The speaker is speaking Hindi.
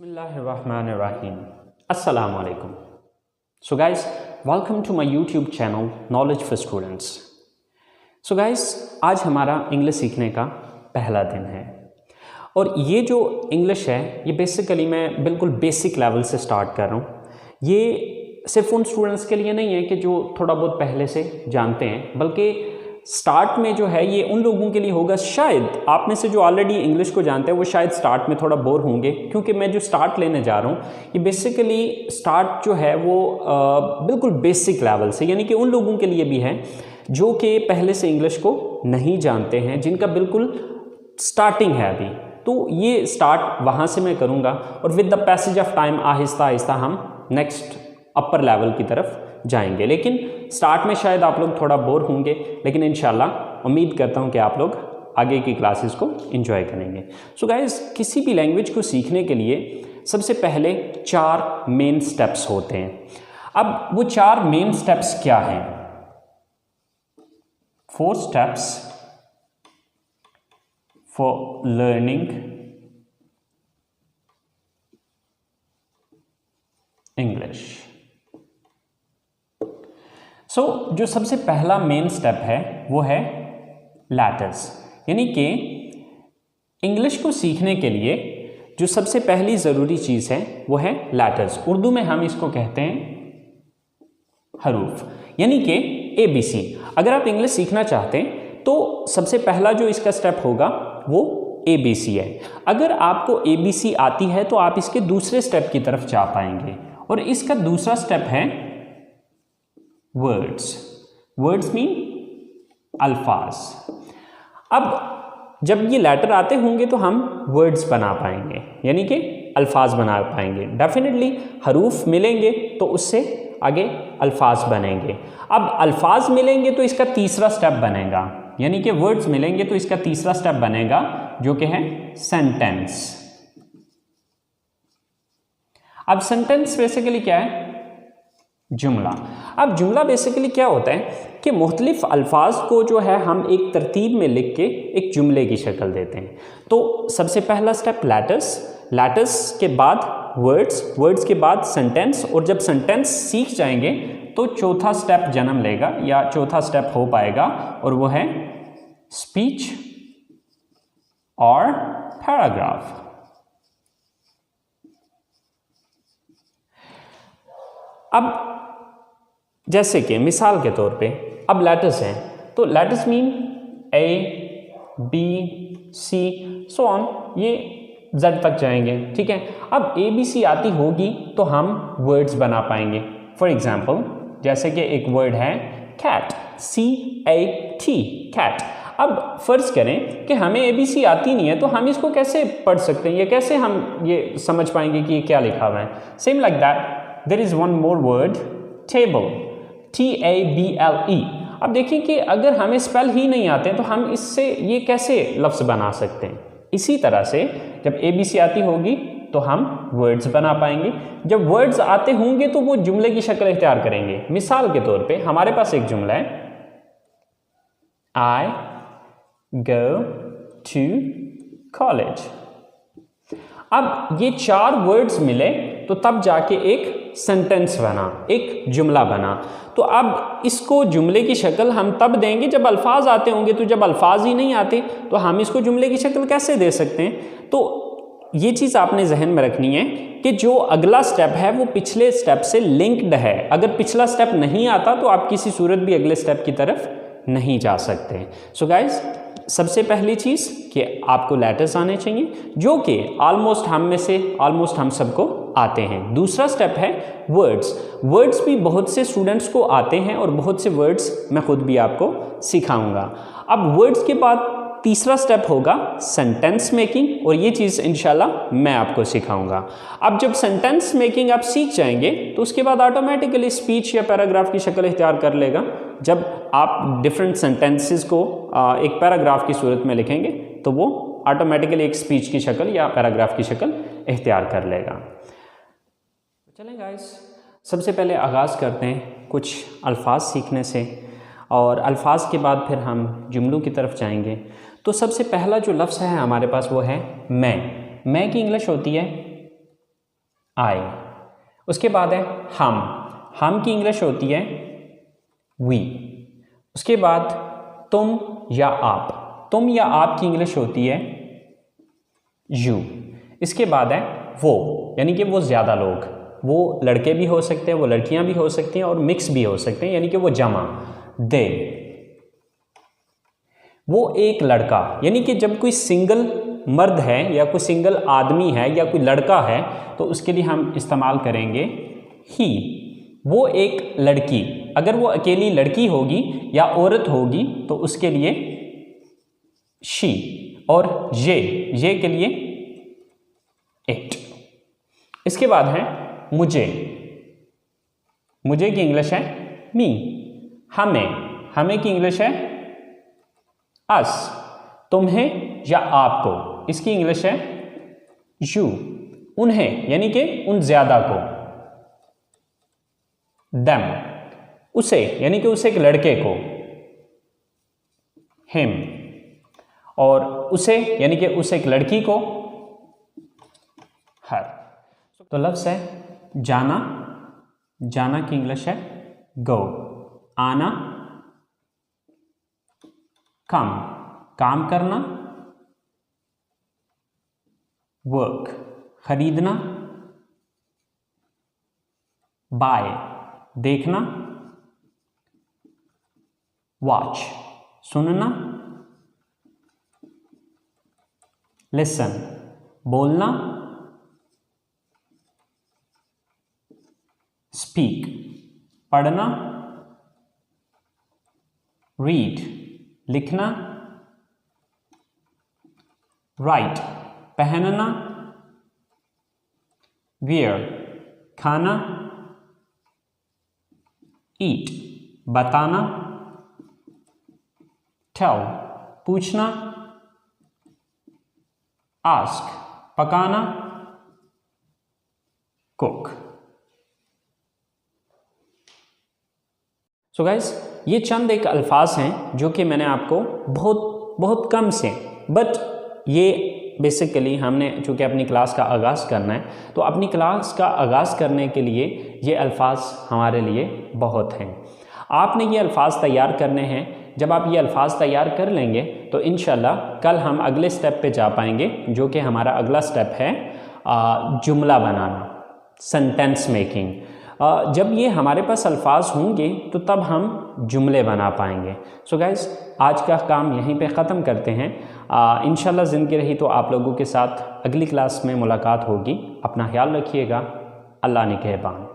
Bismillahirrahmanirrahim. Assalamu alaikum. So guys, welcome to my YouTube channel Knowledge for Students. So guys, आज हमारा इंग्लिश सीखने का पहला दिन है और ये जो इंग्लिश है ये बेसिकली मैं बिल्कुल बेसिक लेवल से स्टार्ट कर रहा हूँ। ये सिर्फ उन स्टूडेंट्स के लिए नहीं है कि जो थोड़ा बहुत पहले से जानते हैं, बल्कि स्टार्ट में जो है ये उन लोगों के लिए होगा, शायद आप में से जो ऑलरेडी इंग्लिश को जानते हैं वो शायद स्टार्ट में थोड़ा बोर होंगे, क्योंकि मैं जो स्टार्ट लेने जा रहा हूँ ये बेसिकली स्टार्ट जो है वो बिल्कुल बेसिक लेवल से, यानी कि उन लोगों के लिए भी है जो कि पहले से इंग्लिश को नहीं जानते हैं, जिनका बिल्कुल स्टार्टिंग है अभी। तो ये स्टार्ट वहाँ से मैं करूँगा और with the passage of time Aahista Aahista हम नेक्स्ट अपर लेवल की तरफ जाएंगे। लेकिन स्टार्ट में शायद आप लोग थोड़ा बोर होंगे, लेकिन इंशाल्लाह उम्मीद करता हूँ कि आप लोग आगे की क्लासेस को एंजॉय करेंगे। सो गाइस, किसी भी लैंग्वेज को सीखने के लिए सबसे पहले 4 मेन स्टेप्स होते हैं। अब वो 4 मेन स्टेप्स क्या हैं? 4 स्टेप्स फॉर लर्निंग इंग्लिश। सो जो सबसे पहला मेन स्टेप है वो है लेटर्स, यानी कि इंग्लिश को सीखने के लिए जो सबसे पहली ज़रूरी चीज़ है वो है लेटर्स। उर्दू में हम इसको कहते हैं हरूफ, यानी कि ABC। अगर आप इंग्लिश सीखना चाहते हैं तो सबसे पहला जो इसका स्टेप होगा वो ABC है। अगर आपको ABC आती है तो आप इसके दूसरे स्टेप की तरफ जा पाएंगे, और इसका दूसरा स्टेप है वर्ड्स। वर्ड्स मीन अल्फाज। अब जब ये लेटर आते होंगे तो हम वर्ड्स बना पाएंगे, यानी कि अल्फाज बना पाएंगे। डेफिनेटली हरूफ मिलेंगे तो उससे आगे अल्फाज बनेंगे। अब अल्फाज मिलेंगे तो इसका तीसरा स्टेप बनेगा, यानी कि वर्ड्स मिलेंगे तो इसका तीसरा स्टेप बनेगा जो कि है सेंटेंस। अब सेंटेंस बेसिकली क्या है? जुमला। अब जुमला बेसिकली क्या होता है कि मुख्तलिफ अल्फाज को जो है हम एक तरतीब में लिख के एक जुमले की शक्ल देते हैं। तो सबसे पहला स्टेप लेटर्स, लेटर्स के बाद वर्ड्स, वर्ड्स के बाद सेंटेंस, और जब सेंटेंस सीख जाएंगे तो चौथा स्टेप जन्म लेगा या चौथा स्टेप हो पाएगा, और वो है स्पीच और पैराग्राफ। अब जैसे कि मिसाल के तौर पे अब लेटर्स हैं, तो letters mean A, B, C so on, ये Z तक जाएंगे, ठीक है। अब ABC आती होगी तो हम वर्ड्स बना पाएंगे। फॉर एग्जाम्पल जैसे कि एक वर्ड है कैट, CAT, कैट। अब फर्ज करें कि हमें ABC आती नहीं है तो हम इसको कैसे पढ़ सकते हैं, या कैसे हम ये समझ पाएंगे कि ये क्या लिखा हुआ है? Same like that there is one more word, table, TABLE। अब देखिए कि अगर हमें स्पेल ही नहीं आते तो हम इससे ये कैसे लफ्ज़ बना सकते हैं? इसी तरह से जब ABC आती होगी तो हम वर्ड्स बना पाएंगे। जब वर्ड्स आते होंगे तो वो जुमले की शक्ल इख्तियार करेंगे। मिसाल के तौर पे हमारे पास एक जुमला है, I go to college। अब ये 4 वर्ड्स मिले तो तब जाके एक सेंटेंस बना, एक जुमला बना। तो अब इसको जुमले की शक्ल हम तब देंगे जब अल्फाज आते होंगे। तो जब अल्फाज ही नहीं आते तो हम इसको जुमले की शक्ल कैसे दे सकते हैं? तो ये चीज़ आपने जहन में रखनी है कि जो अगला स्टेप है वो पिछले स्टेप से लिंक्ड है। अगर पिछला स्टेप नहीं आता तो आप किसी सूरत भी अगले स्टेप की तरफ नहीं जा सकते। सो गाइज, सबसे पहली चीज़ कि आपको लेटर्स आने चाहिए, जो कि ऑलमोस्ट हम सबको आते हैं। दूसरा स्टेप है वर्ड्स। वर्ड्स भी बहुत से स्टूडेंट्स को आते हैं और बहुत से वर्ड्स मैं खुद भी आपको सिखाऊंगा। अब वर्ड्स के बाद तीसरा स्टेप होगा सेंटेंस मेकिंग, और ये चीज़ इंशाल्लाह मैं आपको सिखाऊंगा। अब जब सेंटेंस मेकिंग आप सीख जाएंगे तो उसके बाद ऑटोमेटिकली स्पीच या पैराग्राफ की शक्ल इख्तियार कर लेगा। जब आप डिफरेंट सेंटेंसेस को एक पैराग्राफ की सूरत में लिखेंगे तो वो ऑटोमेटिकली एक स्पीच की शक्ल या पैराग्राफ की शक्ल इख्तियार कर लेगा। चलें गाइस, सबसे पहले आगाज़ करते हैं कुछ अल्फाज सीखने से, और अल्फाज के बाद फिर हम जुमलों की तरफ जाएंगे। तो सबसे पहला जो लफ्ज़ है हमारे पास वो है मैं। मैं की इंग्लिश होती है आई। उसके बाद है हम की इंग्लिश होती है वी। उसके बाद तुम या आप की इंग्लिश होती है यू। इसके बाद है वो, यानी कि वो ज़्यादा लोग, वो लड़के भी हो सकते हैं, वो लड़कियां भी हो सकती हैं और मिक्स भी हो सकते हैं, यानी कि वो जमा, दे। वो एक लड़का, यानी कि जब कोई सिंगल मर्द है या कोई सिंगल आदमी है या कोई लड़का है तो उसके लिए हम इस्तेमाल करेंगे ही। वो एक लड़की, अगर वो अकेली लड़की होगी या औरत होगी तो उसके लिए शी। और ये के लिए इट। इसके बाद है मुझे की इंग्लिश है मी। हमें की इंग्लिश है अस। तुम्हें या आपको, इसकी इंग्लिश है यू। उन्हें, यानी कि उन ज्यादा को, देम। उसे, यानी कि उसे एक लड़के को, हिम। और उसे, यानी कि उसे एक लड़की को, हर। तो लफ्ज़ है जाना की इंग्लिश है गो। आना काम करना, वर्क खरीदना, बाय देखना, वॉच सुनना, लिसन बोलना, स्पीक पढ़ना, रीड लिखना, राइट पहनना, वियर खाना, ईट बताना, टेल पूछना, आस्क पकाना, कुक। सो गाइस, ये चंद एक अल्फाज हैं जो कि मैंने आपको बहुत कम से, बट ये बेसिकली हमने चूँकि अपनी क्लास का आगाज़ करना है तो अपनी क्लास का आगाज़ करने के लिए ये अल्फाज हमारे लिए बहुत हैं। आपने ये अल्फाज तैयार करने हैं। जब आप ये अल्फाज तैयार कर लेंगे तो इंशाल्लाह कल हम अगले स्टेप पे जा पाएंगे, जो कि हमारा अगला स्टेप है जुमला बनाना, सेंटेंस मेकिंग। जब ये हमारे पास अल्फाज होंगे तो तब हम जुमले बना पाएंगे। सो गाइस, आज का काम यहीं पे ख़त्म करते हैं। इंशाल्लाह ज़िंदगी रही तो आप लोगों के साथ अगली क्लास में मुलाकात होगी। अपना ख्याल रखिएगा। अल्लाह निगहबान।